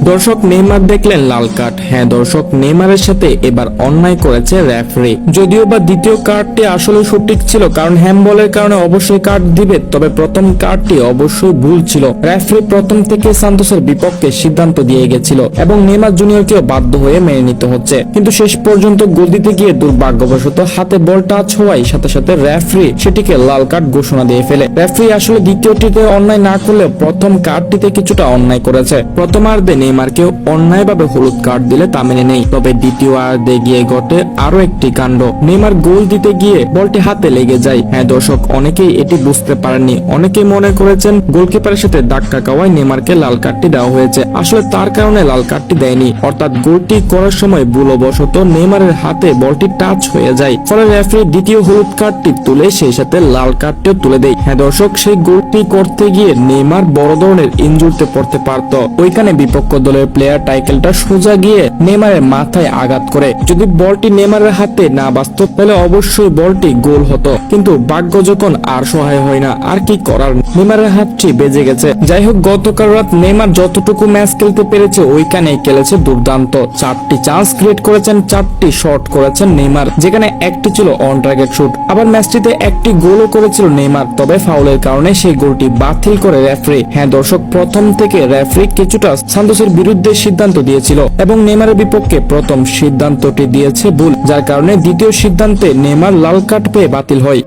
দর্শক নেইমার দেখলেন লাল কার্ড। হ্যাঁ দর্শক, নেইমারের সাথে এবার অন্যায় করেছে রেফারি। যদিও বা দ্বিতীয় কার্ডটি আসলে সঠিক ছিল, কারণ হ্যান্ডবলের কারণে অবশ্যই কার্ড দিবে, তবে প্রথম কার্ডটি অবশ্যই ভুল ছিল। রেফারি প্রথম থেকে সান্তোসের বিপক্ষে সিদ্ধান্ত দিয়ে গেছিল এবং নেইমার জুনিয়রকেও বাধ্য হয়ে মেনে নিতে হচ্ছে। কিন্তু শেষ পর্যন্ত গোল দিতে গিয়ে দুর্ভাগ্যবশত হাতে বল টাচ হওয়ায় সাথে সাথে রেফারি সেটিকে লাল কার্ড ঘোষণা দিয়ে ফেলে। রেফারি আসলে দ্বিতীয়টিতে অন্যায় না করলেও প্রথম কার্ডটিতে কিছুটা অন্যায় করেছে। প্রথমার্ধে নেইমারকে অন্যায়ভাবে হলুদ কার্ড দিলে তা মেনে নেই, তবে দ্বিতীয়ার্ধে গিয়ে ঘটে আরো একটি কাণ্ড। নেইমার গোল দিতে গিয়ে বলটি হাতে লেগে যায়। হ্যাঁ দর্শক, অনেকেই এটি বুঝতে পারেননি। অনেকেই মনে করেছেন গোলকিপারের সাথে ধাক্কা খাওয়ায় নেইমারকে লাল কার্ডটি দেওয়া হয়েছে। আসলে তার কারণে লাল কার্ডটি দেয়নি, অর্থাৎ গোলটি করার সময় ভুলবশত নেইমারের হাতে বলটি টাচ হয়ে যায়। ফলে রেফারি দ্বিতীয় হলুদ কার্ডটি তুলে সেই সাথে লাল কার্ডটিও তুলে দেয়। হ্যাঁ দর্শক, সেই গোলটি করতে গিয়ে নেইমার বড় ধরনের ইনজুরিতে পড়তে পারত। ওইখানে বিপক্ষ দলের প্লেয়ার টাইকেলটা সোজা গিয়ে নেইমারের মাথায় আঘাত করে। যদি বলটি নেইমারের হাতে না বাজত তাহলে অবশ্যই বলটি গোল হতো, কিন্তু ভাগ্য যখন আর সহায় হয় না, আর কি করার, নেইমারের হাতটি বেজে গেছে। যাই হোক, গতকাল রাত নেইমার যতটুকু ম্যাচ খেলতে পেরেছে ওইখানে খেলেছে দুর্দান্ত। 4টি চান্স ক্রিয়েট করেছেন, 4টি শট করেছেন নেইমার, যেখানে একটি ছিল অন টার্গেট শুট। আবার ম্যাচটিতে একটি গোলও করেছিল নেইমার, তবে ফাউলের কারণে সেই গোলটি বাতিল করে রেফারি। হ্যাঁ দর্শক, প্রথম থেকে রেফারি কিছুটা সান্তোসের বিরুদ্ধে সিদ্ধান্ত দিয়েছিল এবং নেইমারের বিপক্ষে প্রথম সিদ্ধান্তটি দিয়েছে ভুল, যার কারণে দ্বিতীয় সিদ্ধান্তে নেইমার লাল কার্ড পেয়ে বাতিল হয়।